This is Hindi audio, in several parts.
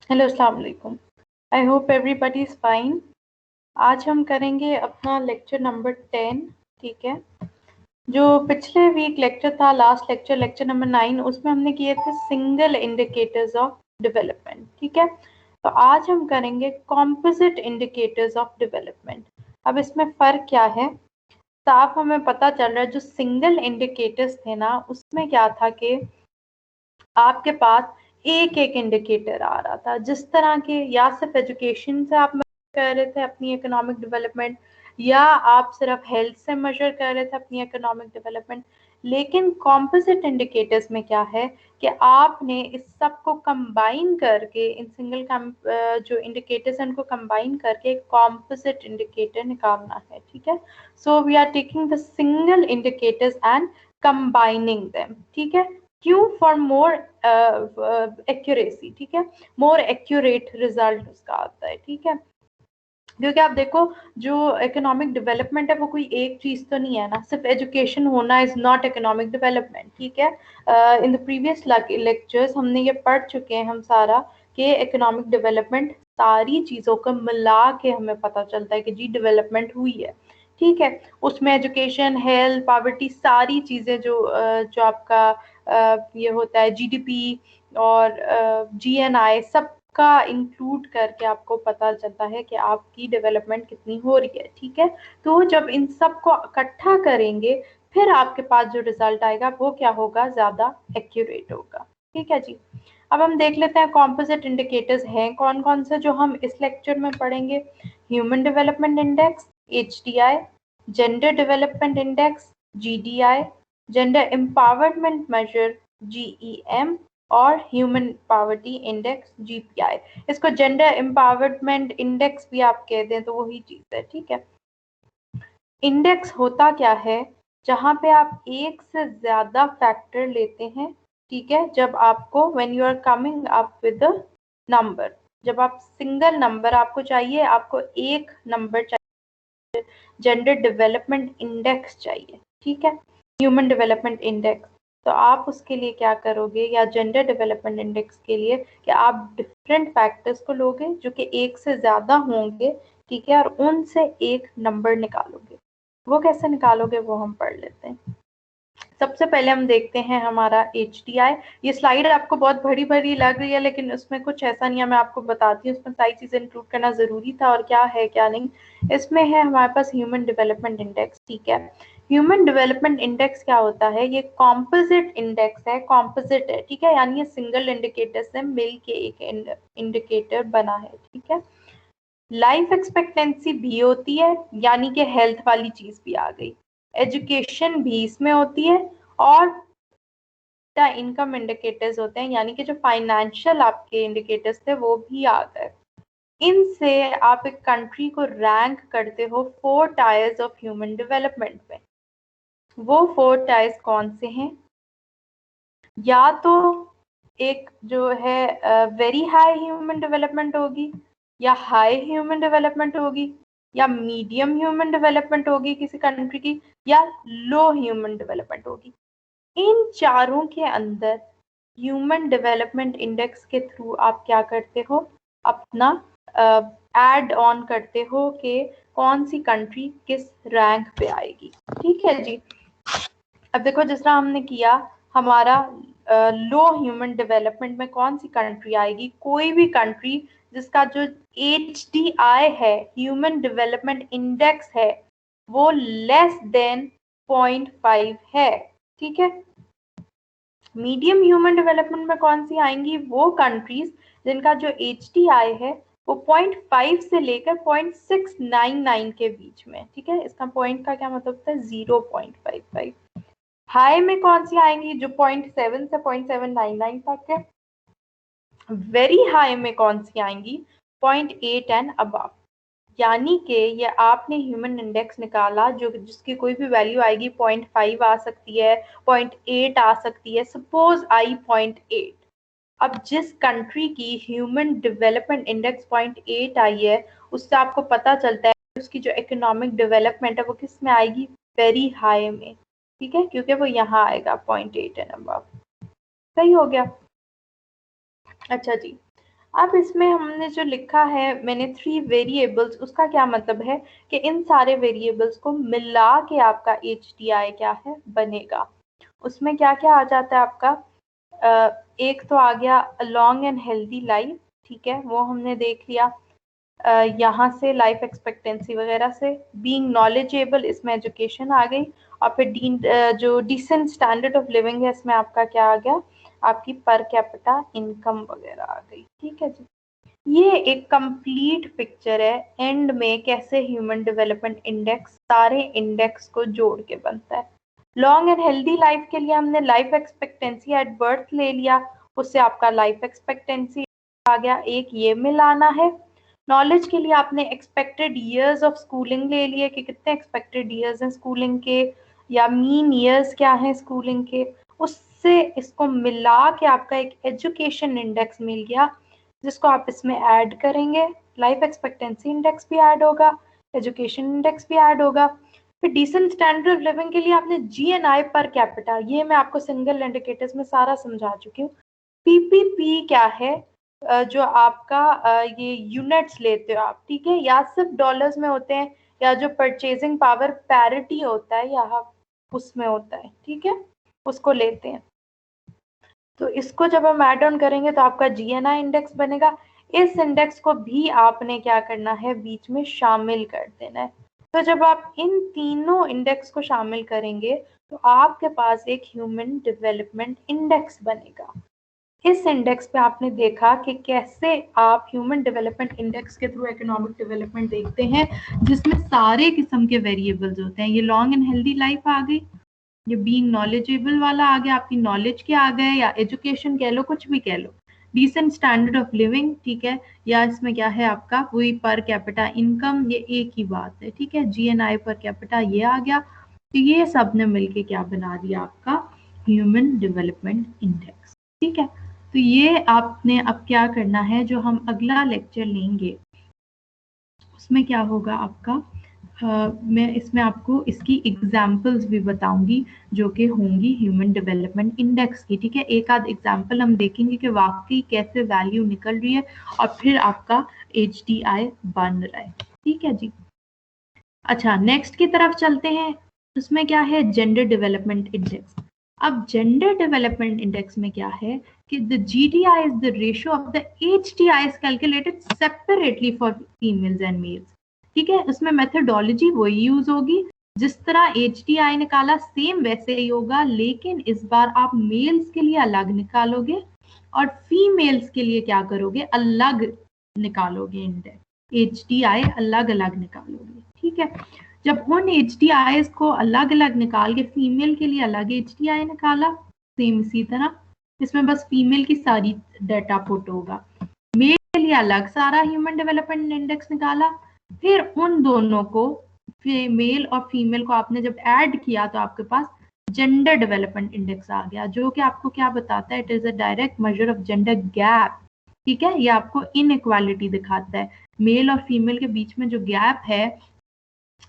हेलो, अस्सलाम वालेकुम। I hope everybody is fine. आज हम करेंगे अपना लेक्चर नंबर 10। ठीक है, जो पिछले वीक लेक्चर था, लास्ट लेक्चर, लेक्चर नंबर 9, उसमें हमने किए थे सिंगल इंडिकेटर्स ऑफ डेवलपमेंट। ठीक है, तो आज हम करेंगे कॉम्पोजिट इंडिकेटर्स ऑफ डेवलपमेंट। अब इसमें फ़र्क क्या है, साफ हमें पता चल रहा है जो सिंगल इंडिकेटर्स थे ना, उसमें क्या था कि आपके पास एक एक इंडिकेटर आ रहा था, जिस तरह के या सिर्फ एजुकेशन से आप मेजर कर रहे थे अपनी इकोनॉमिक डेवलपमेंट, या आप सिर्फ हेल्थ से मेजर कर रहे थे अपनी इकोनॉमिक डेवलपमेंट। लेकिन कॉम्पोजिट इंडिकेटर्स में क्या है कि आपने इस सब को कंबाइन करके, इन सिंगल जो इंडिकेटर्स हैं उनको कंबाइन करके एक कॉम्पोजिट इंडिकेटर निकालना है। ठीक है, so we are taking the single indicators and combining them. ठीक है, क्यों? For more accuracy. ठीक है, मोर एक्यूरेट रिजल्ट उसका आता है। ठीक है, क्योंकि आप देखो, जो इकोनॉमिक डेवलपमेंट है वो कोई एक चीज तो नहीं है ना, सिर्फ एजुकेशन होना इज नॉट इकोनॉमिक डेवलपमेंट। ठीक है, इन द प्रीवियस लेक्चर्स हमने ये पढ़ चुके हैं हम सारा कि इकोनॉमिक डेवलपमेंट सारी चीजों को मिला के हमें पता चलता है कि जी डेवलपमेंट हुई है। ठीक है, उसमें एजुकेशन, हेल्थ, पॉवर्टी, सारी चीजें जो आपका ये होता है जीडीपी और जीएनआई, सब का इंक्लूड करके आपको पता चलता है कि आपकी डेवलपमेंट कितनी हो रही है। ठीक है, तो जब इन सब को इकट्ठा करेंगे फिर आपके पास जो रिजल्ट आएगा वो क्या होगा, ज्यादा एक्यूरेट होगा। ठीक है जी, अब हम देख लेते हैं कॉम्पोजिट इंडिकेटर्स हैं कौन कौन से जो हम इस लेक्चर में पढ़ेंगे। Human development index HDI, gender development index GDI, gender empowerment measure GEM, और ह्यूमन पावर्टी इंडेक्स GPI। इसको जेंडर एम्पावरमेंट इंडेक्स भी आप कहते हैं, तो वही चीज है। ठीक है, इंडेक्स होता क्या है, जहां पे आप एक से ज्यादा फैक्टर लेते हैं। ठीक है, जब आपको when you are coming up with a number, जब आप सिंगल नंबर आपको चाहिए, आपको एक नंबर चाहिए, जेंडर डेवलपमेंट इंडेक्स चाहिए। ठीक है, ह्यूमन डेवलपमेंट इंडेक्स, तो आप उसके लिए क्या करोगे, या जेंडर डेवलपमेंट इंडेक्स के लिए कि आप डिफरेंट फैक्टर्स को लोगे जो कि एक से ज्यादा होंगे। ठीक है, और उनसे एक नंबर निकालोगे। वो कैसे निकालोगे वो हम पढ़ लेते हैं। सबसे पहले हम देखते हैं हमारा HDI। ये स्लाइड आपको बहुत भरी भरी लग रही है, लेकिन उसमें कुछ ऐसा नहीं है, मैं आपको बताती हूँ, उसमें सारी चीजें इंक्लूड करना जरूरी था और क्या है क्या नहीं। इसमें है हमारे पास ह्यूमन डेवलपमेंट इंडेक्स। ठीक है, ह्यूमन डेवलपमेंट इंडेक्स क्या होता है, ये कॉम्पोजिट इंडेक्स है, कॉम्पोजिट है। ठीक है, यानी ये सिंगल इंडिकेटर से मिल के एक इंडिकेटर बना है। ठीक है, लाइफ एक्सपेक्टेंसी भी होती है, यानी कि हेल्थ वाली चीज भी आ गई, एजुकेशन भी इसमें होती है, और इनकम इंडिकेटर्स होते हैं, यानी कि जो फाइनेंशियल आपके इंडिकेटर्स थे वो भी आ गए। इनसे आप एक कंट्री को रैंक करते हो 4 टायर्स ऑफ ह्यूमन डेवलपमेंट में। वो 4 टायर्स कौन से हैं? या तो एक जो है वेरी हाई ह्यूमन डेवलपमेंट होगी, या हाई ह्यूमन डेवलपमेंट होगी, या मीडियम ह्यूमन डेवलपमेंट होगी किसी कंट्री की, या लो ह्यूमन डेवलपमेंट होगी। इन चारों के अंदर ह्यूमन डेवलपमेंट इंडेक्स के थ्रू आप क्या करते हो, अपना ऐड ऑन करते हो कि कौन सी कंट्री किस रैंक पे आएगी। ठीक है जी, अब देखो जिस तरह हमने किया, हमारा लो ह्यूमन डेवलपमेंट में कौन सी कंट्री आएगी, कोई भी कंट्री जिसका जो HDI है, ह्यूमन डेवलपमेंट इंडेक्स है, वो लेस देन 0.5 है। ठीक है, मीडियम ह्यूमन डेवलपमेंट में कौन सी आएंगी, वो कंट्रीज जिनका जो HDI है वो 0.5 से लेकर 0.699 के बीच में। ठीक है, इसका पॉइंट का क्या मतलब होता है, 0.55। हाई में कौन सी आएंगी, जो 0.7 से 0.799 तक है। वेरी हाई में कौन सी आएंगी, 0.8 एंड अबव। यानी कि ये आपने ह्यूमन इंडेक्स निकाला, जो जिसकी कोई भी वैल्यू आएगी, 0.5 आ सकती है, 0.8 आ सकती है, सपोज आई 0.8। अब जिस कंट्री की ह्यूमन डेवलपमेंट इंडेक्स 0.8 आई है, उससे आपको पता चलता है उसकी जो इकोनॉमिक डेवलपमेंट है वो किस में आएगी, वेरी हाई में। ठीक है, क्योंकि वो यहाँ आएगा 0.8 एंड अबव। सही हो गया। अच्छा जी, अब इसमें हमने जो लिखा है मैंने 3 वेरिएबल्स, उसका क्या मतलब है कि इन सारे वेरिएबल्स को मिला के आपका HDI क्या है बनेगा। उसमें क्या क्या आ जाता है आपका, एक तो आ गया लॉन्ग एंड हेल्दी लाइफ, ठीक है, वो हमने देख लिया। यहाँ से लाइफ एक्सपेक्टेंसी वगैरह से, बीइंग नॉलेजेबल, इसमें एजुकेशन आ गई, और फिर जो डिसेंट स्टैंडर्ड ऑफ लिविंग है, इसमें आपका क्या आ गया, आपकी पर कैपिटा इनकम वगैरह आ गई। ठीक है जी, ये एक कंप्लीट पिक्चर है एंड में कैसे ह्यूमन डेवलपमेंट इंडेक्स सारे इंडेक्स को जोड़ के बनता है। लॉन्ग एंड हेल्दी लाइफ के लिए हमने लाइफ एक्सपेक्टेंसी एट बर्थ ले लिया, उससे आपका लाइफ एक्सपेक्टेंसी आ गया, एक ये मिलाना है। नॉलेज के लिए आपने एक्सपेक्टेड ईयर्स ऑफ स्कूलिंग ले लिए कि कितने एक्सपेक्टेड ईयर्स हैं स्कूलिंग के, या मीन ईयर्स क्या हैं स्कूलिंग के, उससे इसको मिला के आपका एक एजुकेशन इंडेक्स मिल गया, जिसको आप इसमें ऐड करेंगे। लाइफ एक्सपेक्टेंसी इंडेक्स भी ऐड होगा, एजुकेशन इंडेक्स भी ऐड होगा। फिर डिसेंट स्टैंडर्ड ऑफ लिविंग के लिए आपने GNI पर कैपिटा, ये मैं आपको सिंगल इंडिकेटर्स में सारा समझा चुकी हूँ। PPP क्या है, जो आपका ये यूनिट्स लेते हो आप, ठीक है, या सिर्फ डॉलर्स में होते हैं, या जो परचेजिंग पावर पैरिटी होता है यहाँ उसमें होता है, ठीक है, उसको लेते हैं। तो इसको जब हम ऐड ऑन करेंगे तो आपका GNI इंडेक्स बनेगा। इस इंडेक्स को भी आपने क्या करना है, बीच में शामिल कर देना है। तो जब आप इन तीनों इंडेक्स को शामिल करेंगे तो आपके पास एक ह्यूमन डेवलपमेंट इंडेक्स बनेगा। इस इंडेक्स पे आपने देखा कि कैसे आप ह्यूमन डेवलपमेंट इंडेक्स के थ्रू इकोनॉमिक डेवलपमेंट देखते हैं, जिसमें सारे किस्म के वेरिएबल्स होते हैं। ये लॉन्ग एंड हेल्दी लाइफ आ गई, ये बीइंग नॉलेजेबल वाला आ गया, आपकी नॉलेज के आ गए, या एजुकेशन कह लो, कुछ भी कह लो, डिसेंट स्टैंडर्ड ऑफ लिविंग, ठीक है, या इसमें क्या है आपका वही पर कैपिटा इनकम, ये एक ही बात है, ठीक है, GNI पर कैपिटा ये आ गया। तो ये सब ने मिलके क्या बना दिया आपका ह्यूमन डेवलपमेंट इंडेक्स। ठीक है, तो ये आपने अब क्या करना है, जो हम अगला लेक्चर लेंगे उसमें क्या होगा आपका, मैं इसमें आपको इसकी एग्जाम्पल्स भी बताऊंगी जो कि होंगी ह्यूमन डेवलपमेंट इंडेक्स की। ठीक है, एक आध एग्जाम्पल हम देखेंगे कि वाकई कैसे वैल्यू निकल रही है और फिर आपका HDI बन रहा है। ठीक है जी, अच्छा नेक्स्ट की तरफ चलते हैं। उसमें क्या है, जेंडर डेवलपमेंट इंडेक्स। अब जेंडर डेवलपमेंट इंडेक्स में क्या है कि the GDI is the ratio of the HDI is calculated separately for females and males। ठीक है, उसमें मेथडोलॉजी वही यूज होगी, जिस तरह HDI निकाला सेम वैसे ही होगा, लेकिन इस बार आप मेल्स के लिए अलग निकालोगे और फीमेल्स के लिए क्या करोगे, अलग निकालोगे इंडेक्स, HDI अलग अलग निकालोगे। ठीक है, जब उन HDI को अलग अलग निकाल के फीमेल के लिए अलग HDI निकाला, सेम इसी तरह इसमें बस फीमेल की सारी डाटा पुट होगा, मेल के लिए अलग सारा ह्यूमन डेवलपमेंट इंडेक्स निकाला, फिर उन दोनों को मेल और फीमेल को आपने जब ऐड किया तो आपके पास जेंडर डेवलपमेंट इंडेक्स आ गया, जो कि आपको क्या बताता है, it is a direct measure of gender gap. ठीक है, ये आपको इनइक्वालिटी दिखाता है, मेल और फीमेल के बीच में जो गैप है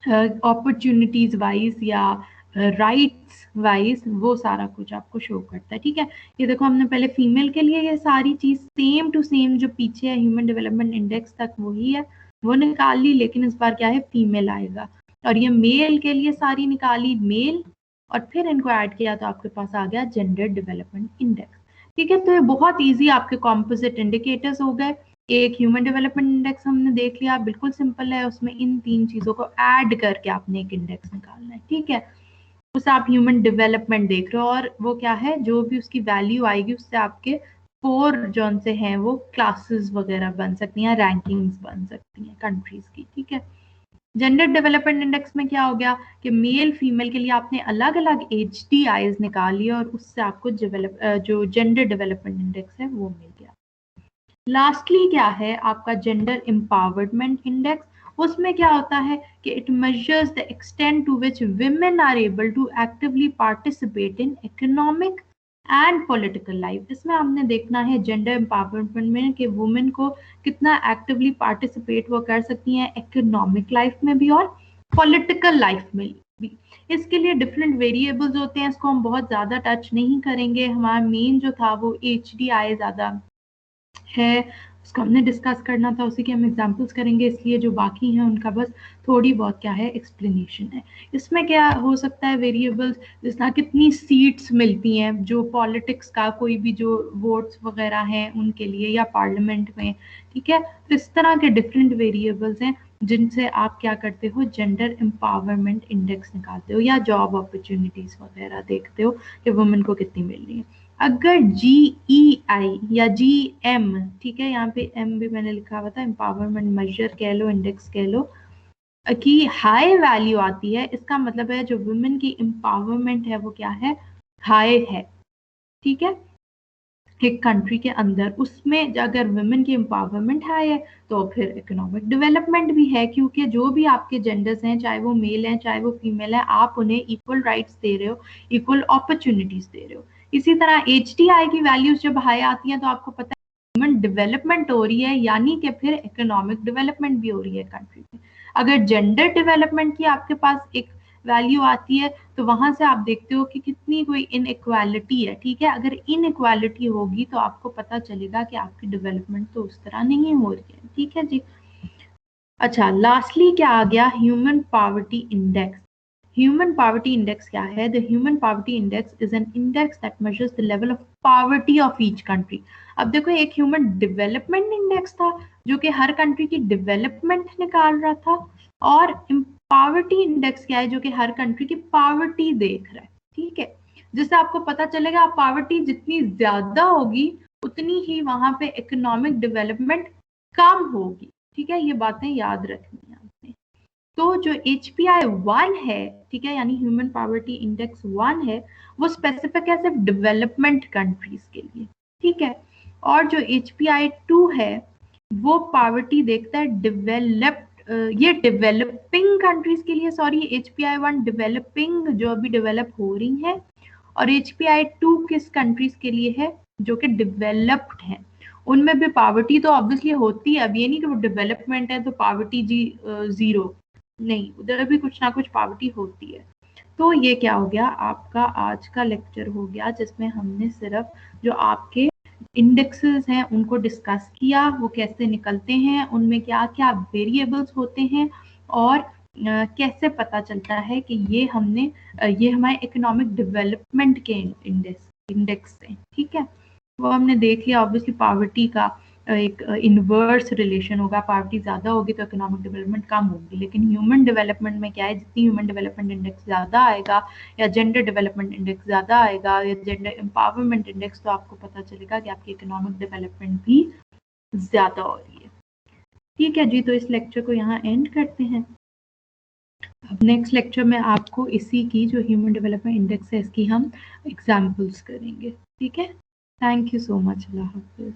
अपॉर्चुनिटीज वाइज या राइट्स वाइज, वो सारा कुछ आपको शो करता है। ठीक है, ये देखो हमने पहले फीमेल के लिए ये सारी चीज सेम टू सेम जो पीछे है ह्यूमन डेवलपमेंट इंडेक्स तक वही है वो निकाल ली, लेकिन इस बार क्या है फीमेल आएगा, और ये मेल के लिए सारी निकाली मेल और फिर इनको ऐड किया तो आपके पास आ गया जेंडर डेवलपमेंट इंडेक्स। ठीक है, तो ये बहुत ईजी आपके कॉम्पोजिट इंडिकेटर्स हो गए। एक ह्यूमन डेवलपमेंट इंडेक्स हमने देख लिया, बिल्कुल सिंपल है, उसमें इन तीन चीजों को ऐड करके आपने एक इंडेक्स निकालना है। ठीक है, उसे आप ह्यूमन डेवलपमेंट देख रहे हो, और वो क्या है, जो भी उसकी वैल्यू आएगी उससे आपके 4 जोन से हैं वो क्लासेस वगैरह बन सकती हैं, रैंकिंग्स बन सकती हैं कंट्रीज की। ठीक है, जेंडर डेवलपमेंट इंडेक्स में क्या हो गया कि मेल फीमेल के लिए आपने अलग अलग HDIs निकाली और उससे आपको जो जेंडर डेवलपमेंट इंडेक्स है वो मिल गया। लास्टली क्या है आपका जेंडर एम्पावरमेंट इंडेक्स। उसमें क्या होता है कि it measures the extent to which women are able to actively participate in economic and political life. इसमें हमने देखना है जेंडर एम्पावरमेंट में कि वुमेन को कितना एक्टिवली पार्टिसिपेट वो कर सकती हैं इकोनॉमिक लाइफ में भी और पॉलिटिकल लाइफ में भी। इसके लिए डिफरेंट वेरिएबल्स होते हैं, इसको हम बहुत ज़्यादा टच नहीं करेंगे, हमारा मेन जो था वो HDI ज़्यादा है, उसको हमने डिस्कस करना था, उसी के हम एग्जांपल्स करेंगे, इसलिए जो बाकी हैं उनका बस थोड़ी बहुत क्या है एक्सप्लेनेशन है। इसमें क्या हो सकता है वेरिएबल्स, जिस तरह कितनी सीट्स मिलती हैं जो पॉलिटिक्स का कोई भी जो वोट्स वगैरह हैं उनके लिए, या पार्लियामेंट में, ठीक है। तो इस तरह के डिफरेंट वेरिएबल्स हैं जिनसे आप क्या करते हो, जेंडर एम्पावरमेंट इंडेक्स निकालते हो या जॉब अपॉर्चुनिटीज वगैरह देखते हो कि वुमेन को कितनी मिल रही है। अगर GEI या GM, ठीक है, यहाँ पे M भी मैंने लिखा हुआ था, एम्पावरमेंट मेजर कह लो, इंडेक्स कह लो, की हाई वैल्यू आती है, इसका मतलब है जो वुमेन की एम्पावरमेंट है वो क्या है, हाई है, ठीक है। एक कंट्री के अंदर उसमें अगर वुमेन की एम्पावरमेंट है तो फिर इकोनॉमिक डेवलपमेंट भी है, क्योंकि जो भी आपके जेंडर्स हैं, चाहे वो मेल हैं चाहे वो फीमेल है, आप उन्हें इक्वल राइट्स दे रहे हो, इक्वल अपॉर्चुनिटीज दे रहे हो। इसी तरह HDI की वैल्यूज जब हाई आती हैं तो आपको पता है ह्यूमन डेवलपमेंट हो रही है, यानी कि फिर इकोनॉमिक डेवलपमेंट भी हो रही है कंट्री में। अगर जेंडर डेवलपमेंट की आपके पास एक वैल्यू आती है तो वहां से आप देखते हो कि कितनी कोई इनइक्वालिटी है, ठीक है। अगर इनइक्वालिटी होगी तो आपको पता चलेगा कि आपकी डेवलपमेंट तो उस तरह नहीं हो रही है, ठीक है जी। अच्छा, लास्टली क्या आ गया, human poverty index. Human poverty index क्या है? The human poverty index is an index that measures the level of poverty of each country. अब देखो, एक ह्यूमन डेवलपमेंट इंडेक्स था जो कि हर कंट्री की डेवलपमेंट निकाल रहा था, और पॉवर्टी इंडेक्स क्या है, जो कि हर कंट्री की पॉवर्टी देख रहा है, ठीक है। जिससे आपको पता चलेगा पॉवर्टी जितनी ज्यादा होगी उतनी ही वहां पे इकोनॉमिक डेवलपमेंट कम होगी, ठीक है। ये बातें याद रखनी है आपने। तो जो HPI 1 है, ठीक है, यानी ह्यूमन पॉवर्टी इंडेक्स 1 है, वो स्पेसिफिक है सिर्फ डेवलपमेंट कंट्रीज के लिए, ठीक है। और जो HPI 2 है वो पॉवर्टी देखता है डेवलप्ड, ये डेवलपिंग कंट्रीज के लिए, सॉरी, HPI 1 डेवलपिंग जो अभी डेवलप हो रही है, और HPI 2 किस कंट्रीज के लिए है, जो कि डेवलप्ड है। उनमें भी पावर्टी तो ऑब्वियसली होती है, अब ये नहीं कि वो डेवलपमेंट है तो पावर्टी जी जीरो, नहीं, उधर भी कुछ ना कुछ पावर्टी होती है। तो ये क्या हो गया, आपका आज का लेक्चर हो गया जिसमें हमने सिर्फ जो आपके इंडेक्सेस हैं उनको डिस्कस किया, वो कैसे निकलते हैं, उनमें क्या क्या वेरिएबल्स होते हैं, और कैसे पता चलता है कि ये हमने ये हमारे इकोनॉमिक डेवलपमेंट के इंडेक्स हैं, ठीक है। वो हमने देख लिया। ऑब्वियसली पॉवर्टी का एक इनवर्स रिलेशन होगा, पॉवर्टी ज्यादा होगी तो इकोनॉमिक डेवलपमेंट कम होगी, लेकिन ह्यूमन डेवलपमेंट में क्या है, जितनी ह्यूमन डेवलपमेंट इंडेक्स ज्यादा आएगा, या जेंडर डेवलपमेंट इंडेक्स ज्यादा आएगा, या जेंडर एम्पावरमेंट इंडेक्स, तो आपको पता चलेगा कि आपकी इकोनॉमिक डेवलपमेंट भी ज्यादा हो रही है, ठीक है जी। तो इस लेक्चर को यहाँ एंड करते हैं। अब नेक्स्ट लेक्चर में आपको इसी की जो ह्यूमन डेवलपमेंट इंडेक्स है इसकी हम एग्जाम्पल्स करेंगे, ठीक है। Thank you so much. Allah Hafiz.